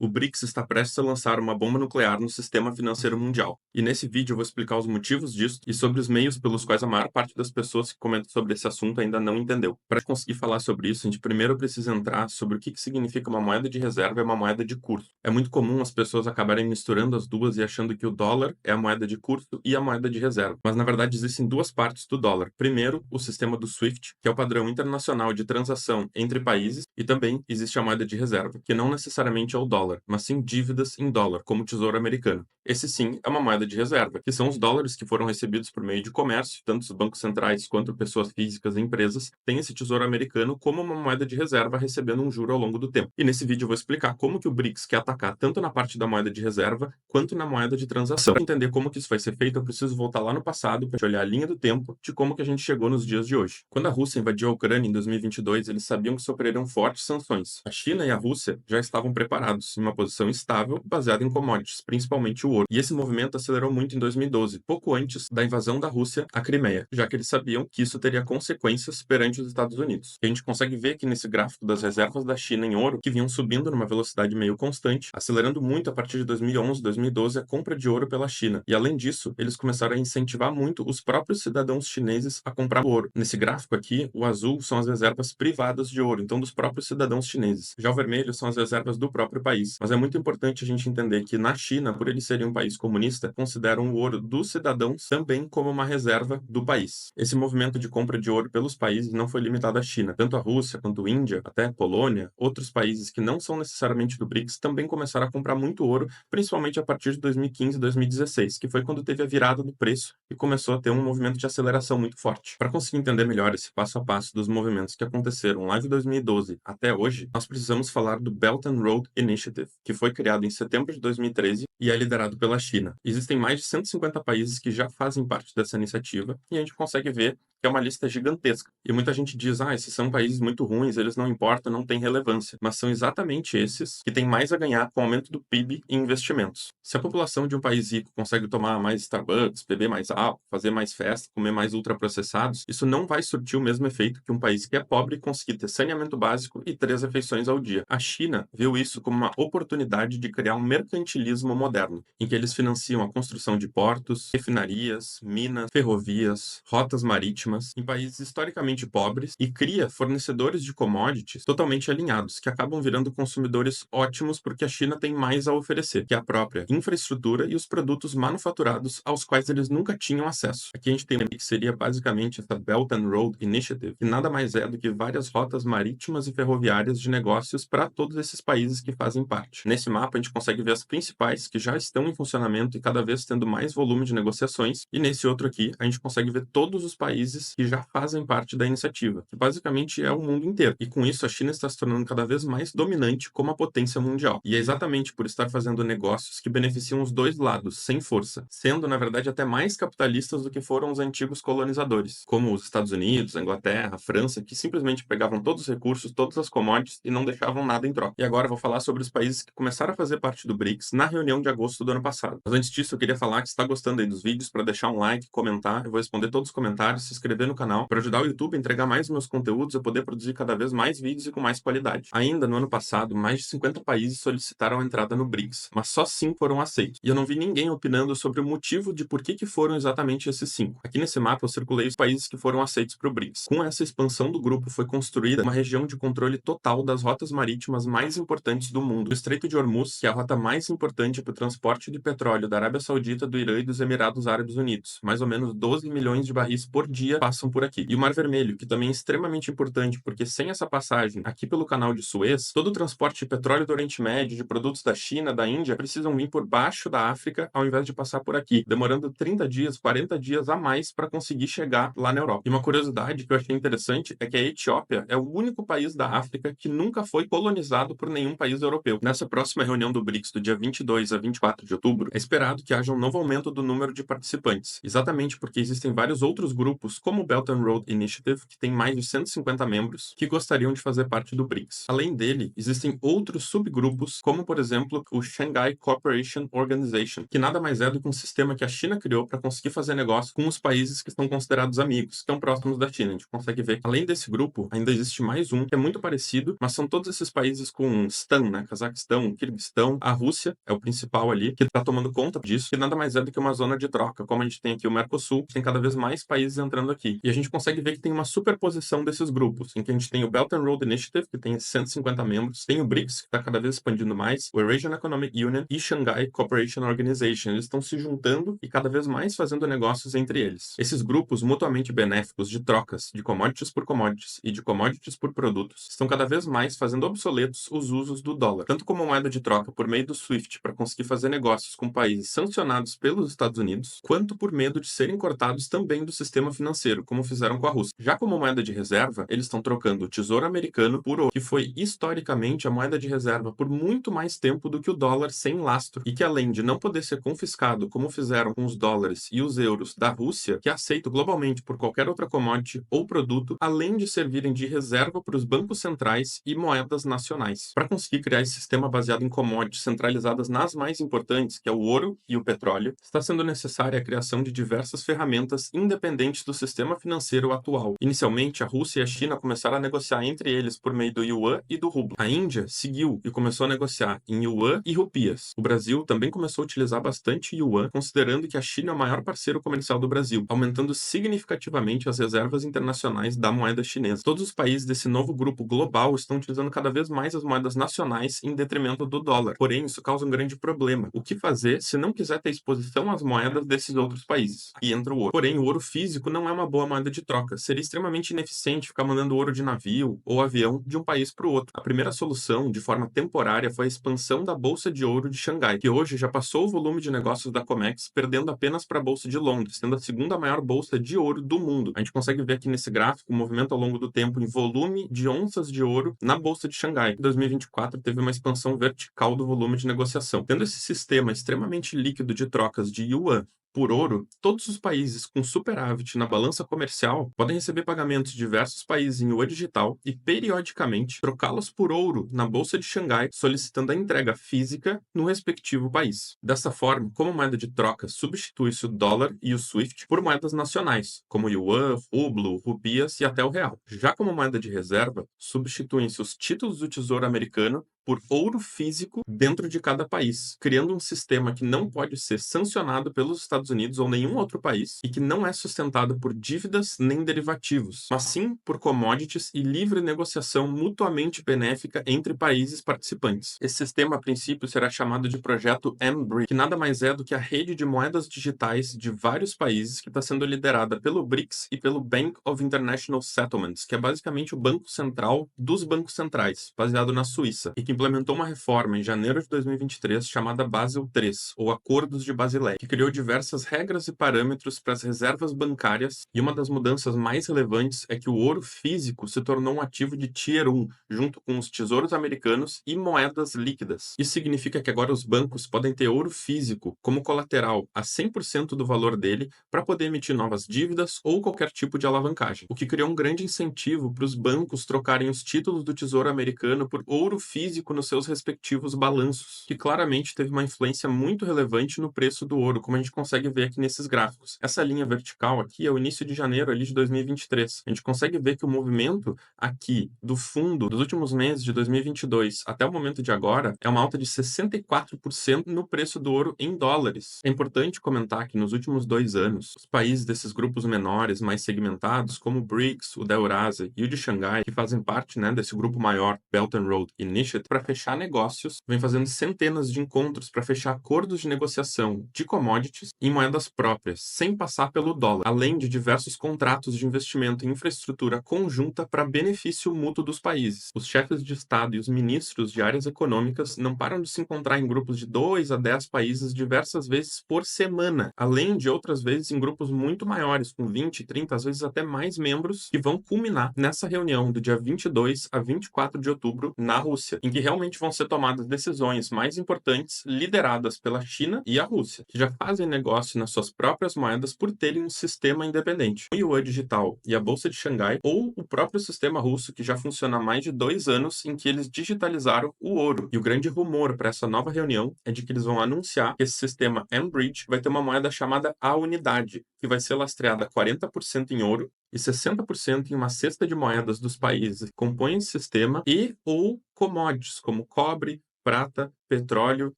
O BRICS está prestes a lançar uma bomba nuclear no sistema financeiro mundial. E nesse vídeo eu vou explicar os motivos disso e sobre os meios pelos quais a maior parte das pessoas que comentam sobre esse assunto ainda não entendeu. Para conseguir falar sobre isso, a gente primeiro precisa entrar sobre o que significa uma moeda de reserva e uma moeda de curso. É muito comum as pessoas acabarem misturando as duas e achando que o dólar é a moeda de curso e a moeda de reserva. Mas na verdade existem duas partes do dólar. Primeiro, o sistema do SWIFT, que é o padrão internacional de transação entre países, e também existe a moeda de reserva, que não necessariamente é o dólar, mas sim dívidas em dólar, como o Tesouro Americano. Esse sim é uma moeda de reserva, que são os dólares que foram recebidos por meio de comércio, tanto os bancos centrais quanto pessoas físicas e empresas têm esse Tesouro Americano como uma moeda de reserva recebendo um juro ao longo do tempo. E nesse vídeo eu vou explicar como que o BRICS quer atacar tanto na parte da moeda de reserva quanto na moeda de transação. Para entender como que isso vai ser feito, eu preciso voltar lá no passado para olhar a linha do tempo de como que a gente chegou nos dias de hoje. Quando a Rússia invadiu a Ucrânia em 2022, eles sabiam que sofreriam fortes sanções. A China e a Rússia já estavam preparados, em uma posição estável, baseada em commodities, principalmente o ouro. E esse movimento acelerou muito em 2012, pouco antes da invasão da Rússia à Crimeia, já que eles sabiam que isso teria consequências perante os Estados Unidos. E a gente consegue ver aqui nesse gráfico das reservas da China em ouro, que vinham subindo numa velocidade meio constante, acelerando muito a partir de 2011, 2012 a compra de ouro pela China. E além disso, eles começaram a incentivar muito os próprios cidadãos chineses a comprar ouro. Nesse gráfico aqui, o azul são as reservas privadas de ouro, então dos próprios cidadãos chineses. Já o vermelho são as reservas do próprio país. Mas é muito importante a gente entender que na China, por eles serem um país comunista, consideram o ouro dos cidadãos também como uma reserva do país. Esse movimento de compra de ouro pelos países não foi limitado à China. Tanto a Rússia quanto a Índia, até a Polônia, outros países que não são necessariamente do BRICS também começaram a comprar muito ouro, principalmente a partir de 2015 e 2016, que foi quando teve a virada do preço e começou a ter um movimento de aceleração muito forte. Para conseguir entender melhor esse passo a passo dos movimentos que aconteceram lá de 2012 até hoje, nós precisamos falar do Belt and Road Initiative, que foi criado em setembro de 2013 e é liderado pela China. Existem mais de 150 países que já fazem parte dessa iniciativa e a gente consegue ver que é uma lista gigantesca. E muita gente diz, esses são países muito ruins, eles não importam, não têm relevância. Mas são exatamente esses que têm mais a ganhar com o aumento do PIB e investimentos. Se a população de um país rico consegue tomar mais Starbucks, beber mais álcool, fazer mais festa, comer mais ultraprocessados, isso não vai surtir o mesmo efeito que um país que é pobre conseguir ter saneamento básico e 3 refeições ao dia. A China viu isso como uma oportunidade de criar um mercantilismo moderno, em que eles financiam a construção de portos, refinarias, minas, ferrovias, rotas marítimas, em países historicamente pobres e cria fornecedores de commodities totalmente alinhados, que acabam virando consumidores ótimos porque a China tem mais a oferecer, que é a própria infraestrutura e os produtos manufaturados aos quais eles nunca tinham acesso. Aqui a gente tem que seria basicamente essa Belt and Road Initiative, que nada mais é do que várias rotas marítimas e ferroviárias de negócios para todos esses países que fazem parte. Nesse mapa a gente consegue ver as principais que já estão em funcionamento e cada vez tendo mais volume de negociações, e nesse outro aqui a gente consegue ver todos os países que já fazem parte da iniciativa, que basicamente é o mundo inteiro. E com isso a China está se tornando cada vez mais dominante como a potência mundial. E é exatamente por estar fazendo negócios que beneficiam os dois lados, sem força, sendo na verdade até mais capitalistas do que foram os antigos colonizadores, como os Estados Unidos, a Inglaterra, a França, que simplesmente pegavam todos os recursos, todas as commodities e não deixavam nada em troca. E agora eu vou falar sobre os países que começaram a fazer parte do BRICS na reunião de agosto do ano passado. Mas antes disso eu queria falar que se está gostando aí dos vídeos, para deixar um like, comentar, eu vou responder todos os comentários, se inscrever no canal, para ajudar o YouTube a entregar mais meus conteúdos e poder produzir cada vez mais vídeos e com mais qualidade. Ainda no ano passado, mais de 50 países solicitaram a entrada no BRICS, mas só 5 foram aceitos. E eu não vi ninguém opinando sobre o motivo de por que foram exatamente esses 5. Aqui nesse mapa eu circulei os países que foram aceitos para o BRICS. Com essa expansão do grupo foi construída uma região de controle total das rotas marítimas mais importantes do mundo. O Estreito de Hormuz, que é a rota mais importante para o transporte de petróleo da Arábia Saudita, do Irã e dos Emirados Árabes Unidos. Mais ou menos 12 milhões de barris por dia passam por aqui. E o Mar Vermelho, que também é extremamente importante, porque sem essa passagem aqui pelo canal de Suez, todo o transporte de petróleo do Oriente Médio, de produtos da China, da Índia, precisam vir por baixo da África, ao invés de passar por aqui, demorando 30 dias, 40 dias a mais para conseguir chegar lá na Europa. E uma curiosidade que eu achei interessante é que a Etiópia é o único país da África que nunca foi colonizado por nenhum país europeu. Nessa próxima reunião do BRICS, do dia 22 a 24 de outubro, é esperado que haja um novo aumento do número de participantes, exatamente porque existem vários outros grupos, como o Belt and Road Initiative, que tem mais de 150 membros, que gostariam de fazer parte do BRICS. Além dele, existem outros subgrupos, como por exemplo o Shanghai Cooperation Organization, que nada mais é do que um sistema que a China criou para conseguir fazer negócio com os países que estão considerados amigos, que estão próximos da China. A gente consegue ver que, além desse grupo, ainda existe mais um que é muito parecido, mas são todos esses países com Stan, né? Cazaquistão, Quirguistão, a Rússia é o principal ali, que está tomando conta disso, que nada mais é do que uma zona de troca. Como a gente tem aqui o Mercosul, tem cada vez mais países entrando aqui. E a gente consegue ver que tem uma superposição desses grupos, em que a gente tem o Belt and Road Initiative, que tem 150 membros, tem o BRICS, que está cada vez expandindo mais, o Eurasian Economic Union e Shanghai Cooperation Organization. Eles estão se juntando e cada vez mais fazendo negócios entre eles. Esses grupos mutuamente benéficos de trocas de commodities por commodities e de commodities por produtos estão cada vez mais fazendo obsoletos os usos do dólar, tanto como moeda de troca por meio do SWIFT para conseguir fazer negócios com países sancionados pelos Estados Unidos, quanto por medo de serem cortados também do sistema financeiro, como fizeram com a Rússia. Já como moeda de reserva, eles estão trocando o tesouro americano por ouro, que foi historicamente a moeda de reserva por muito mais tempo do que o dólar sem lastro, e que além de não poder ser confiscado como fizeram com os dólares e os euros da Rússia, que é aceito globalmente por qualquer outra commodity ou produto, além de servirem de reserva para os bancos centrais e moedas nacionais. Para conseguir criar esse sistema baseado em commodities centralizadas nas mais importantes, que é o ouro e o petróleo, está sendo necessária a criação de diversas ferramentas independentes do sistema financeiro atual. Inicialmente, a Rússia e a China começaram a negociar entre eles por meio do yuan e do rublo. A Índia seguiu e começou a negociar em yuan e rupias. O Brasil também começou a utilizar bastante yuan, considerando que a China é o maior parceiro comercial do Brasil, aumentando significativamente as reservas internacionais da moeda chinesa. Todos os países desse novo grupo global estão utilizando cada vez mais as moedas nacionais em detrimento do dólar. Porém, isso causa um grande problema. O que fazer se não quiser ter exposição às moedas desses outros países? Aí entra o ouro. Porém, o ouro físico não é uma boa moeda de troca. Seria extremamente ineficiente ficar mandando ouro de navio ou avião de um país para o outro. A primeira solução, de forma temporária, foi a expansão da Bolsa de Ouro de Xangai, que hoje já passou o volume de negócios da COMEX, perdendo apenas para a Bolsa de Londres, sendo a segunda maior bolsa de ouro do mundo. A gente consegue ver aqui nesse gráfico o movimento ao longo do tempo em volume de onças de ouro na Bolsa de Xangai. Em 2024, teve uma expansão vertical do volume de negociação. Tendo esse sistema extremamente líquido de trocas de yuan por ouro, todos os países com superávit na balança comercial podem receber pagamentos de diversos países em yuan digital e, periodicamente, trocá-los por ouro na Bolsa de Xangai, solicitando a entrega física no respectivo país. Dessa forma, como moeda de troca, substitui-se o dólar e o SWIFT por moedas nacionais, como yuan, rublo, rupias e até o real. Já como moeda de reserva, substituem-se os títulos do Tesouro Americano por ouro físico dentro de cada país, criando um sistema que não pode ser sancionado pelos Estados Unidos ou nenhum outro país e que não é sustentado por dívidas nem derivativos, mas sim por commodities e livre negociação mutuamente benéfica entre países participantes. Esse sistema, a princípio, será chamado de projeto mBRIC, que nada mais é do que a rede de moedas digitais de vários países que está sendo liderada pelo BRICS e pelo Bank of International Settlements, que é basicamente o banco central dos bancos centrais, baseado na Suíça, e que implementou uma reforma em janeiro de 2023 chamada Basel III, ou Acordos de Basileia, que criou diversas regras e parâmetros para as reservas bancárias, e uma das mudanças mais relevantes é que o ouro físico se tornou um ativo de Tier 1, junto com os tesouros americanos e moedas líquidas. Isso significa que agora os bancos podem ter ouro físico como colateral a 100% do valor dele para poder emitir novas dívidas ou qualquer tipo de alavancagem, o que criou um grande incentivo para os bancos trocarem os títulos do Tesouro Americano por ouro físico nos seus respectivos balanços, que claramente teve uma influência muito relevante no preço do ouro, como a gente consegue ver aqui nesses gráficos. Essa linha vertical aqui é o início de janeiro ali de 2023. A gente consegue ver que o movimento aqui do fundo dos últimos meses de 2022 até o momento de agora é uma alta de 64% no preço do ouro em dólares. É importante comentar que nos últimos 2 anos, os países desses grupos menores, mais segmentados, como o BRICS, o da Eurásia e o de Xangai, que fazem parte, desse grupo maior, Belt and Road Initiative, para fechar negócios, vem fazendo centenas de encontros para fechar acordos de negociação de commodities em moedas próprias, sem passar pelo dólar, além de diversos contratos de investimento em infraestrutura conjunta para benefício mútuo dos países. Os chefes de Estado e os ministros de áreas econômicas não param de se encontrar em grupos de 2 a 10 países diversas vezes por semana, além de outras vezes em grupos muito maiores, com 20, 30, às vezes até mais membros, que vão culminar nessa reunião do dia 22 a 24 de outubro na Rússia, em que realmente vão ser tomadas decisões mais importantes lideradas pela China e a Rússia, que já fazem negócio nas suas próprias moedas por terem um sistema independente. O Yuan Digital e a Bolsa de Xangai, ou o próprio sistema russo, que já funciona há mais de 2 anos, em que eles digitalizaram o ouro. E o grande rumor para essa nova reunião é de que eles vão anunciar que esse sistema mBridge vai ter uma moeda chamada A Unidade, que vai ser lastreada 40% em ouro e 60% em uma cesta de moedas dos países que compõem esse sistema e ou commodities como cobre, prata, petróleo,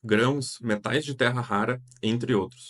grãos, metais de terra rara, entre outros.